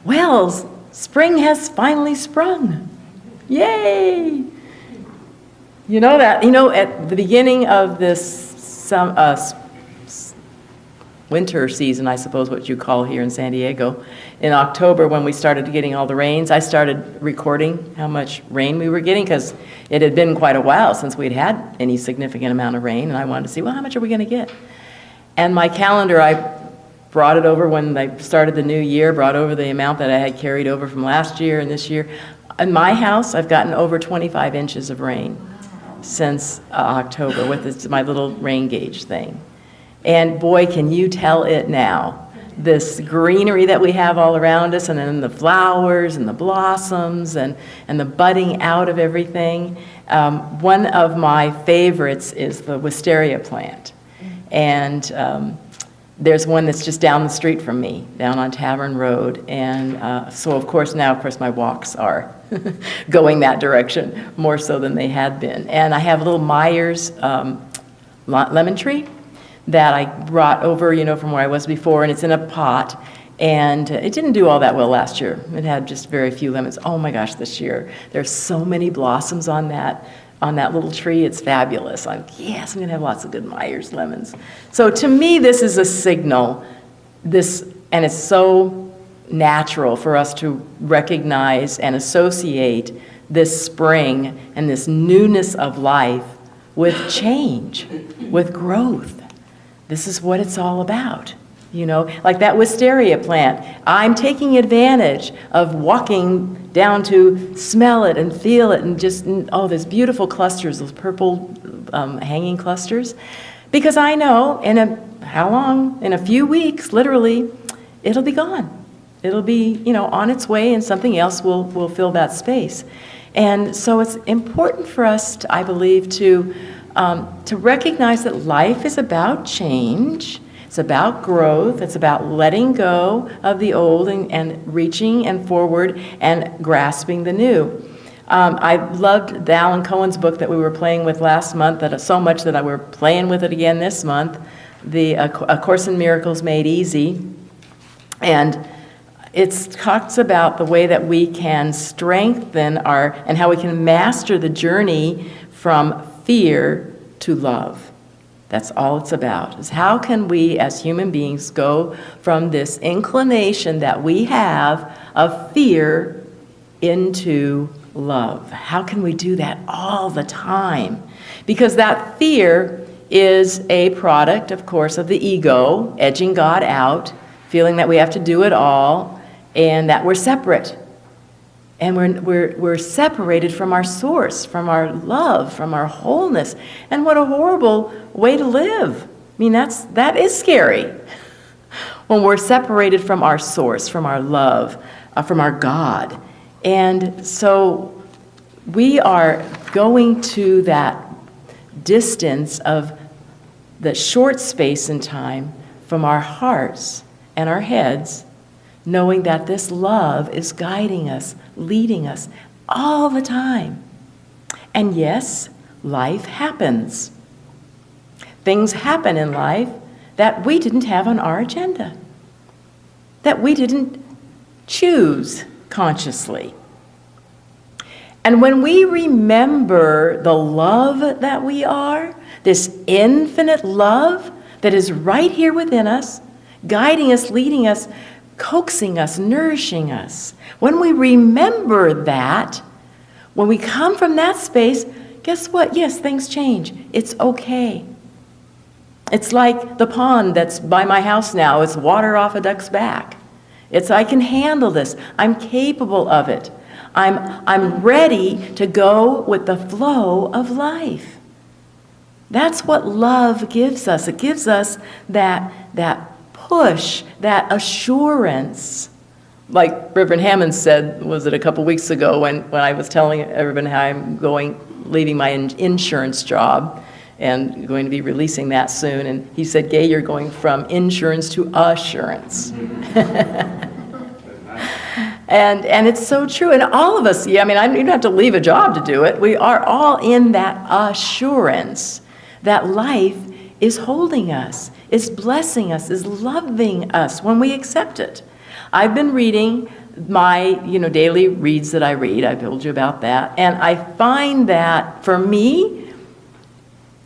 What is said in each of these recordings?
Well, spring has finally sprung. Yay! You know that, at the beginning of this winter season, I suppose what you call here in San Diego, in October when we started getting all the rains, I started recording how much rain we were getting because it had been quite a while since we'd had any significant amount of rain, and I wanted to see, well, how much are we going to get? And my calendar, I brought it over when I started the new year, brought over the amount that I had carried over from last year and this year. In my house, I've gotten over 25 inches of rain since October with my little rain gauge thing. And boy, can you tell it now. This greenery that we have all around us, and then the flowers and the blossoms and the budding out of everything. One of my favorites is the wisteria plant. And there's one that's just down the street from me, down on Tavern Road. And so, of course, my walks are going that direction, more so than they had been. And I have a little Myers lemon tree that I brought over, from where I was before, and it's in a pot. And it didn't do all that well last year. It had just very few lemons. Oh my gosh, this year, there's so many blossoms on that little tree. It's fabulous. Yes, I'm gonna have lots of good Myers lemons. So to me, this is a signal, and it's so natural for us to recognize and associate this spring and this newness of life with change, with growth. This is what it's all about. Like that wisteria plant. I'm taking advantage of walking down to smell it and feel it and just, there's beautiful clusters, those purple hanging clusters. Because I know in a few weeks, literally, it'll be gone. It'll be, on its way, and something else will fill that space. And so it's important for us, I believe, to recognize that life is about change. It's about growth. It's about letting go of the old and reaching and forward and grasping the new. I loved Alan Cohen's book that we were playing with last month so much that we're playing with it again this month, A Course in Miracles Made Easy. And it talks about the way that we can strengthen and how we can master the journey from fear to love. That's all it's about, is how can we as human beings go from this inclination that we have of fear into love? How can we do that all the time? Because that fear is a product, of course, of the ego, edging God out, feeling that we have to do it all, and that we're separate. And we're separated from our source, from our love, from our wholeness. And what a horrible way to live. I mean, that is scary. When we're separated from our source, from our love, from our God. And so we are going to that distance of the short space in time from our hearts and our heads, knowing that this love is guiding us, leading us all the time. And yes, life happens. Things happen in life that we didn't have on our agenda, that we didn't choose consciously. And when we remember the love that we are, this infinite love that is right here within us, guiding us, leading us, coaxing us, nourishing us. When we remember that, when we come from that space, guess what? Yes, things change. It's okay. It's like the pond that's by my house now. It's water off a duck's back. I can handle this. I'm capable of it. I'm ready to go with the flow of life. That's what love gives us. It gives us that push, that assurance. Like Reverend Hammond said, was it a couple weeks ago when I was telling everyone how I'm leaving my insurance job and going to be releasing that soon. And he said, Gay, you're going from insurance to assurance. And it's so true. And all of us, you don't have to leave a job to do it. We are all in that assurance that life is holding us, is blessing us, is loving us when we accept it. I've been reading my, daily reads that I read. I told you about that. And I find that for me,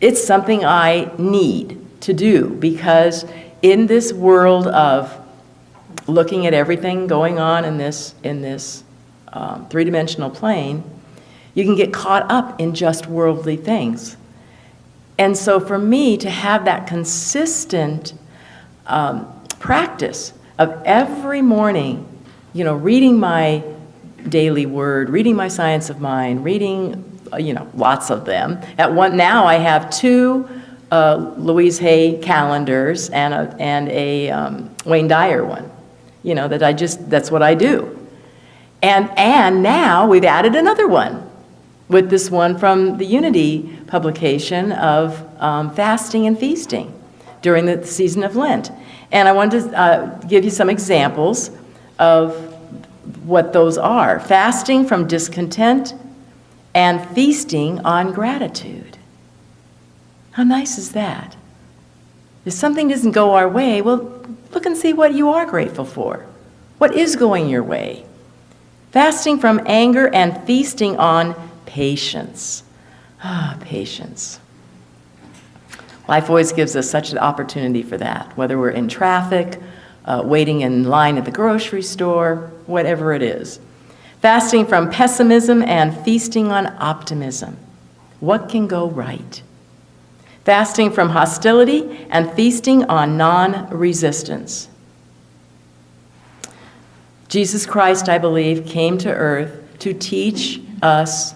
it's something I need to do, because in this world of looking at everything going on in this three-dimensional plane, you can get caught up in just worldly things. And so for me to have that consistent practice of every morning, reading my daily word, reading my Science of Mind, reading, lots of them. Now I have 2 Louise Hay calendars and a Wayne Dyer one, that's what I do. And now we've added another one with this one from the Unity publication of fasting and feasting during the season of Lent. And I wanted to give you some examples of what those are. Fasting from discontent and feasting on gratitude. How nice is that? If something doesn't go our way, well, look and see what you are grateful for. What is going your way? Fasting from anger and feasting on patience. Patience. Life always gives us such an opportunity for that, whether we're in traffic, waiting in line at the grocery store, whatever it is. Fasting from pessimism and feasting on optimism. What can go right? Fasting from hostility and feasting on non-resistance. Jesus Christ, I believe, came to earth to teach us,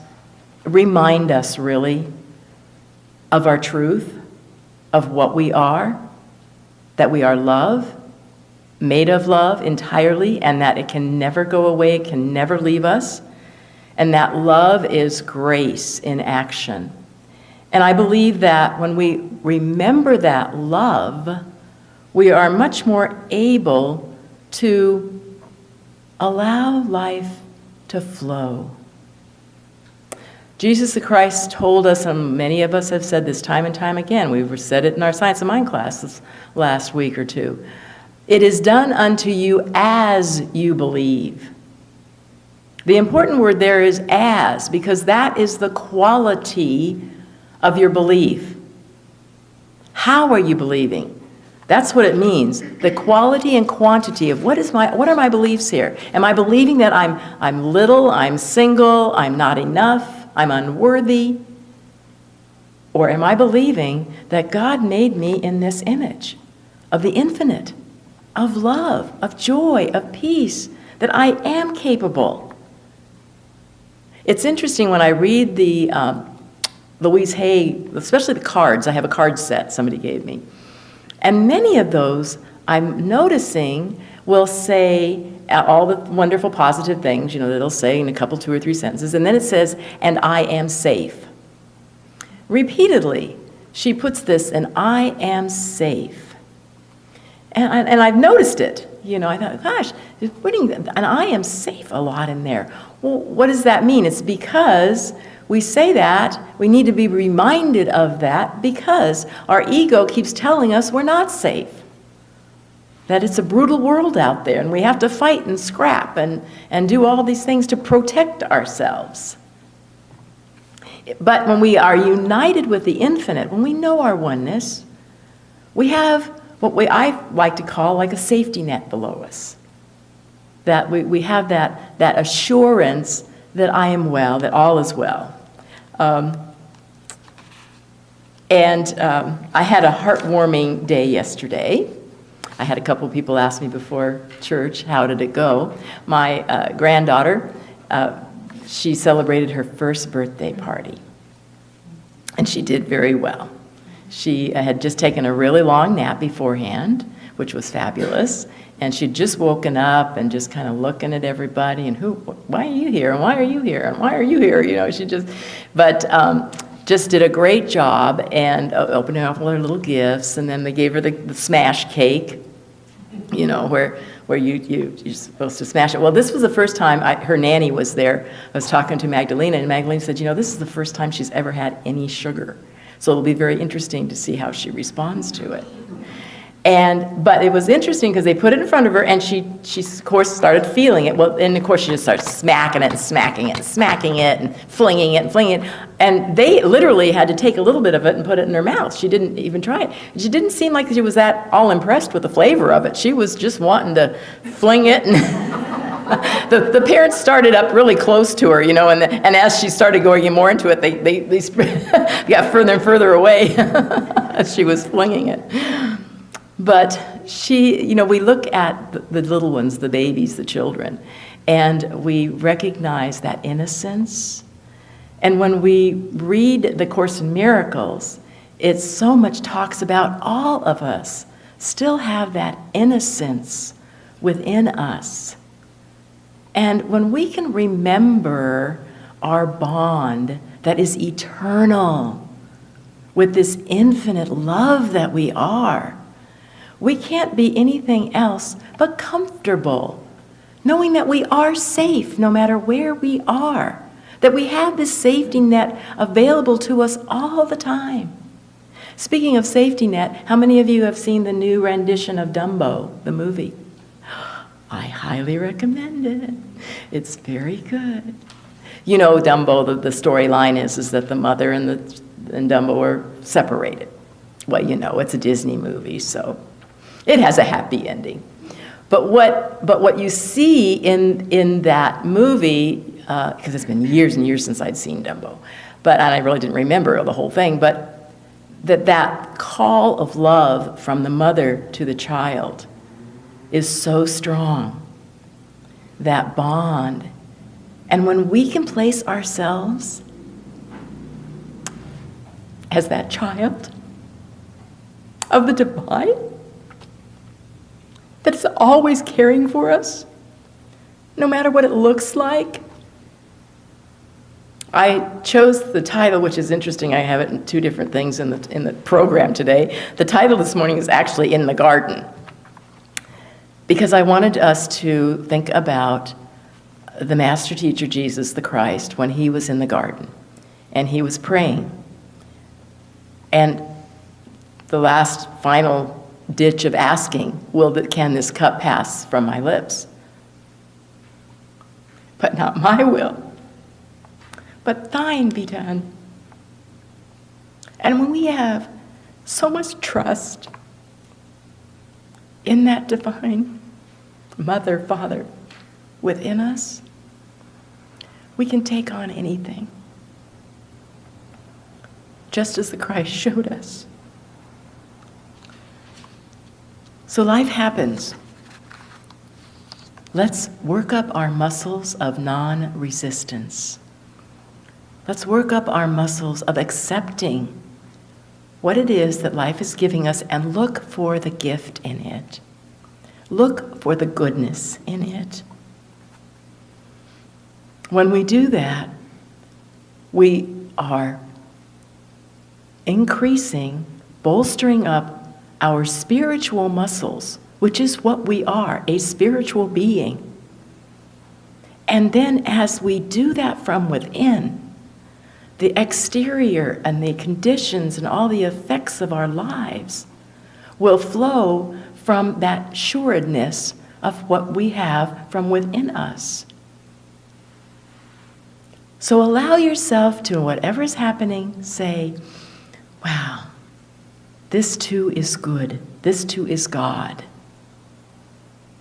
remind us really, of our truth, of what we are, that we are love, made of love entirely, and that it can never go away, it can never leave us, and that love is grace in action. And I believe that when we remember that love, we are much more able to allow life to flow. Jesus the Christ told us, and many of us have said this time and time again, we've said it in our Science of Mind class this last week or two, it is done unto you as you believe. The important word there is as, because that is the quality of your belief. How are you believing? That's what it means. The quality and quantity of what are my beliefs here? Am I believing that I'm little, I'm single, I'm not enough, I'm unworthy? Or am I believing that God made me in this image of the infinite, of love, of joy, of peace, that I am capable? It's interesting when I read the Louise Hay, especially the cards. I have a card set somebody gave me. And many of those, I'm noticing, will say all the wonderful positive things, that it'll say in a couple, 2 or 3 sentences, and then it says, and I am safe. Repeatedly, she puts this, and I am safe. And I've noticed it. I thought, gosh, putting and I am safe a lot in there. Well, what does that mean? It's because we say that, we need to be reminded of that, because our ego keeps telling us we're not safe. That it's a brutal world out there, and we have to fight and scrap and do all these things to protect ourselves. But when we are united with the infinite, when we know our oneness, we have what I like to call like a safety net below us. That we have that assurance that I am well, that all is well. I had a heartwarming day yesterday. I had a couple of people ask me before church, how did it go? My granddaughter, she celebrated her first birthday party, and she did very well. She had just taken a really long nap beforehand, which was fabulous, and she'd just woken up and just kind of looking at everybody, and why are you here, and why are you here, and why are you here? She just did a great job, and opening up all her little gifts, and then they gave her the smash cake, where you're supposed to smash it. Well, this was the first time her nanny was there. I was talking to Magdalena, and Magdalena said, this is the first time she's ever had any sugar. So it'll be very interesting to see how she responds to it. But it was interesting because they put it in front of her, and she of course started feeling it. Well, and of course she just started smacking it and smacking it and smacking it and flinging it and flinging it. And they literally had to take a little bit of it and put it in her mouth. She didn't even try it. She didn't seem like she was that all impressed with the flavor of it. She was just wanting to fling it. And the parents started up really close to her, and as she started going more into it, they got further and further away as she was flinging it. But we look at the little ones, the babies, the children, and we recognize that innocence. And when we read the Course in Miracles, it so much talks about all of us still have that innocence within us. And when we can remember our bond that is eternal with this infinite love that we are, we can't be anything else but comfortable, knowing that we are safe no matter where we are, that we have this safety net available to us all the time. Speaking of safety net, how many of you have seen the new rendition of Dumbo, the movie? I highly recommend it. It's very good. Dumbo, the storyline is that the mother and Dumbo are separated. Well, it's a Disney movie, so it has a happy ending. But what you see in that movie, because it's been years and years since I'd seen Dumbo, and I really didn't remember the whole thing, but that call of love from the mother to the child is so strong, that bond. And when we can place ourselves as that child of the divine that is always caring for us, no matter what it looks like. I chose the title, which is interesting. I have it in two different things in the program today. The title this morning is actually In the Garden, because I wanted us to think about the Master Teacher Jesus the Christ when he was in the garden and he was praying. And the last final ditch of asking, can this cup pass from my lips? But not my will, but thine be done. And when we have so much trust in that divine Mother, Father within us, we can take on anything, just as the Christ showed us. So life happens. Let's work up our muscles of non-resistance. Let's work up our muscles of accepting what it is that life is giving us and look for the gift in it. Look for the goodness in it. When we do that, we are increasing, bolstering up our spiritual muscles, which is what we are, a spiritual being. And then as we do that from within, the exterior and the conditions and all the effects of our lives will flow from that sureness of what we have from within us. So allow yourself to, whatever is happening, say, wow, this too is good. This too is God.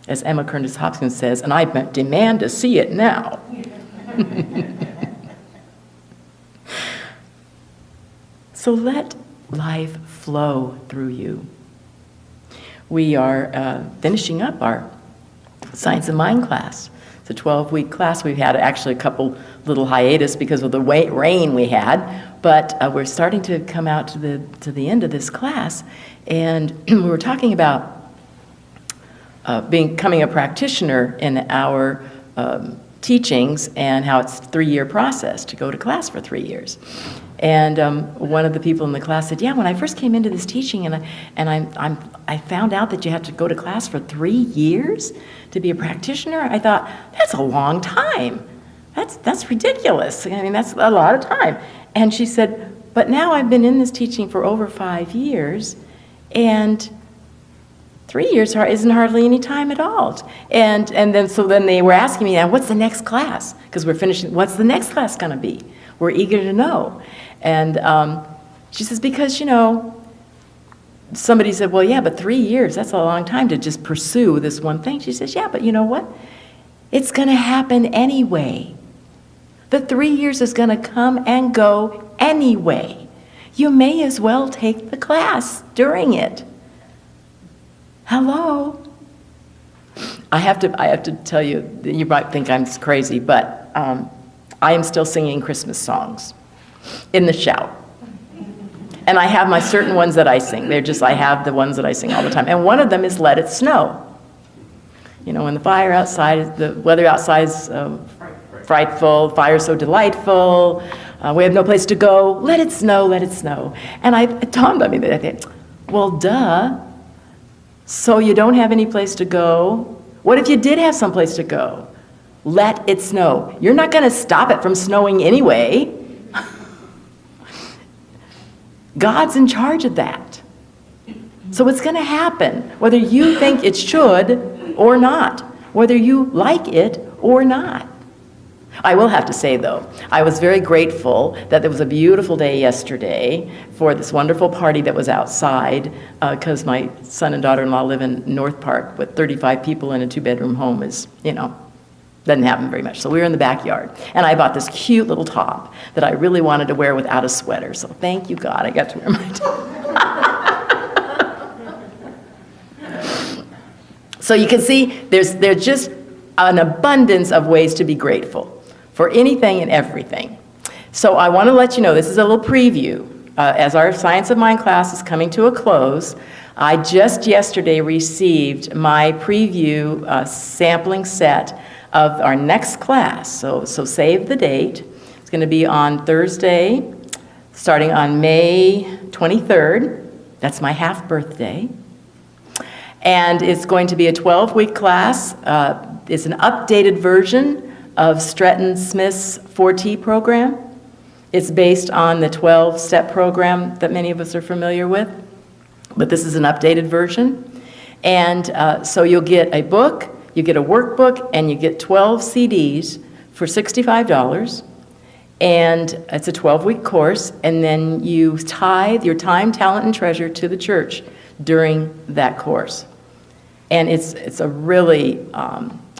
As Emma Curtis Hopkins says, and I demand to see it now. So let life flow through you. We are finishing up our Science of Mind class. It's a 12-week class. We've had actually a couple little hiatus because of the rain we had, but we're starting to come out to the end of this class, and we were talking about becoming a practitioner in our teachings and how it's a 3-year process to go to class for 3 years. And one of the people in the class said, yeah, when I first came into this teaching I found out that you had to go to class for 3 years to be a practitioner, I thought, that's a long time. That's ridiculous. I mean, that's a lot of time. And she said, but now I've been in this teaching for over 5 years, and 3 years isn't hardly any time at all. And then they were asking me, now what's the next class? Because we're finishing, what's the next class going to be? We're eager to know. And she says, because, somebody said, well, yeah, but 3 years, that's a long time to just pursue this one thing. She says, yeah, but you know what? It's going to happen anyway. The 3 years is going to come and go anyway. You may as well take the class during it. Hello? I have to tell you, you might think I'm crazy, but I am still singing Christmas songs in the shower. And I have my certain ones that I sing. I have the ones that I sing all the time. And one of them is Let It Snow. When the weather outside is frightful, fire's so delightful, we have no place to go, let it snow, let it snow. And it dawned on me that I thought, well, duh. So you don't have any place to go? What if you did have some place to go? Let it snow. You're not going to stop it from snowing anyway. God's in charge of that. So it's going to happen, whether you think it should or not, whether you like it or not. I will have to say, though, I was very grateful that there was a beautiful day yesterday for this wonderful party that was outside, because my son and daughter-in-law live in North Park with 35 people in a 2-bedroom home doesn't happen very much. So we were in the backyard, and I bought this cute little top that I really wanted to wear without a sweater. So thank you, God, I got to wear my top. So you can see there's just an abundance of ways to be grateful for anything and everything. So I want to let you know, this is a little preview. As our Science of Mind class is coming to a close, I just yesterday received my preview sampling set of our next class. So save the date. It's going to be on Thursday, starting on May 23rd. That's my half birthday. And it's going to be a 12-week class. It's an updated version of Stretton Smith's 4T program. It's based on the 12-step program that many of us are familiar with, but this is an updated version. And so you'll get a book, you get a workbook, and you get 12 CDs for $65. And it's a 12-week course, and then you tithe your time, talent, and treasure to the church during that course. And it's a really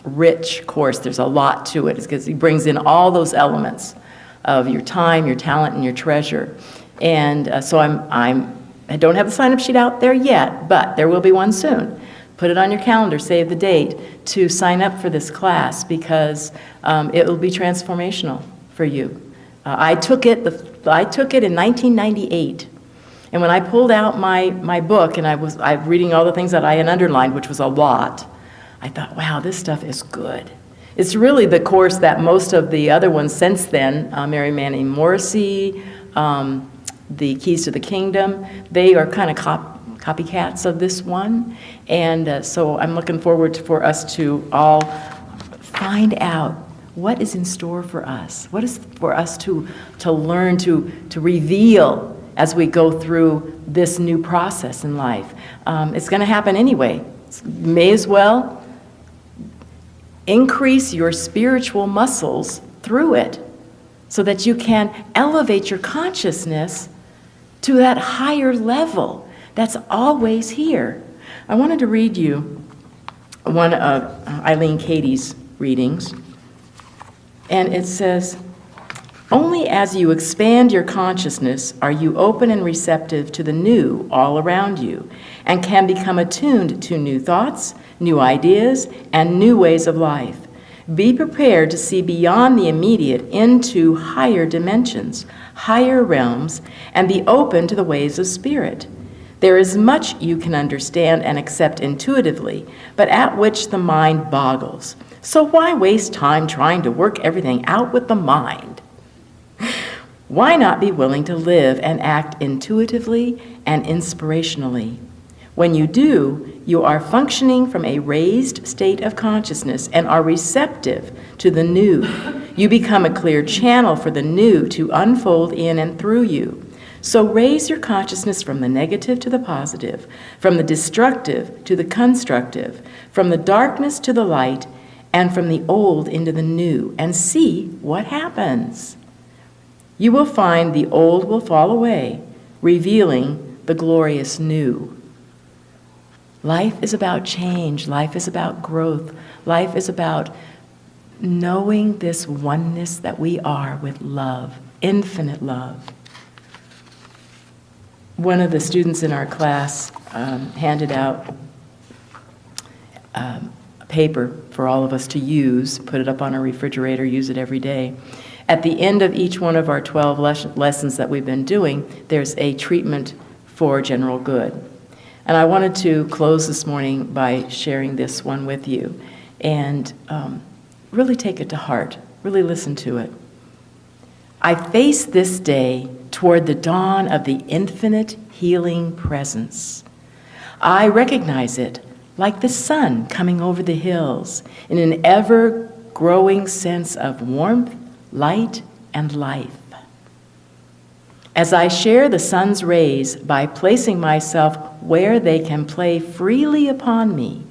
rich course. There's a lot to it because he brings in all those elements of your time, your talent, and your treasure. And so I don't have the sign-up sheet out there yet, but there will be one soon. Put it on your calendar, save the date to sign up for this class, because it will be transformational for you. I took it in 1998. And when I pulled out my book and I was reading all the things that I had underlined, which was a lot, I thought, wow, this stuff is good. It's really the course that most of the other ones since then, Mary Manning Morrissey, the Keys to the Kingdom, they are kind of copycats of this one. And so I'm looking forward for us to all find out what is in store for us, what is for us to learn, to reveal as we go through this new process in life. It's going to happen anyway. May as well increase your spiritual muscles through it so that you can elevate your consciousness to that higher level that's always here. I wanted to read you one of Eileen Cady's readings, and it says, "Only as you expand your consciousness are you open and receptive to the new all around you, and can become attuned to new thoughts, new ideas, and new ways of life. Be prepared to see beyond the immediate into higher dimensions, higher realms, and be open to the ways of spirit. There is much you can understand and accept intuitively, but at which the mind boggles. So why waste time trying to work everything out with the mind? Why not be willing to live and act intuitively and inspirationally? When you do, you are functioning from a raised state of consciousness and are receptive to the new. You become a clear channel for the new to unfold in and through you. So raise your consciousness from the negative to the positive, from the destructive to the constructive, from the darkness to the light, and from the old into the new, and see what happens. You will find the old will fall away, revealing the glorious new. Life is about change. Life is about growth. Life is about knowing this oneness that we are with love, infinite love. One of the students in our class handed out a paper for all of us to use, put it up on our refrigerator, use it every day. At the end of each one of our 12 lessons that we've been doing, there's a treatment for general good. And I wanted to close this morning by sharing this one with you and really take it to heart, really listen to it. I face this day toward the dawn of the infinite healing presence. I recognize it like the sun coming over the hills in an ever-growing sense of warmth, light, and life. As I share the sun's rays by placing myself where they can play freely upon me,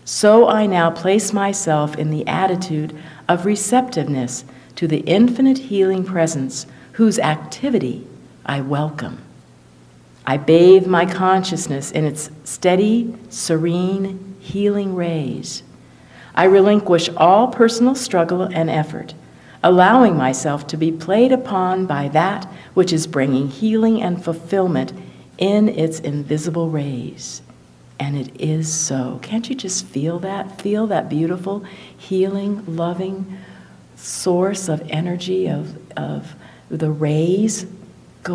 so I now place myself in the attitude of receptiveness to the infinite healing presence whose activity I welcome. I bathe my consciousness in its steady, serene, healing rays. I relinquish all personal struggle and effort, allowing myself to be played upon by that which is bringing healing and fulfillment in its invisible rays. And it is so. Can't you just feel that? Feel that beautiful, healing, loving source of energy of the rays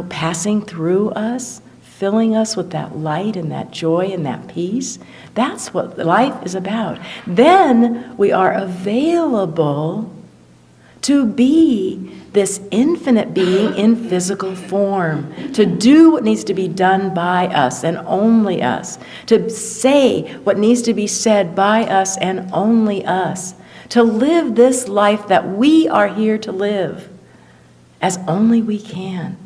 passing through us, filling us with that light and that joy and that peace? That's what life is about. Then we are available to be this infinite being in physical form, to do what needs to be done by us and only us, to say what needs to be said by us and only us, to live this life that we are here to live as only we can.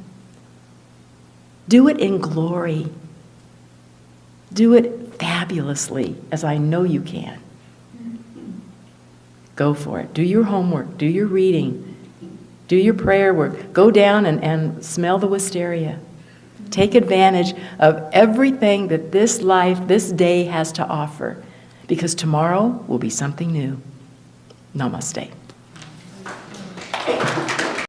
Do it in glory. Do it fabulously, as I know you can. Go for it. Do your homework. Do your reading. Do your prayer work. Go down and smell the wisteria. Take advantage of everything that this life, this day has to offer, because tomorrow will be something new. Namaste.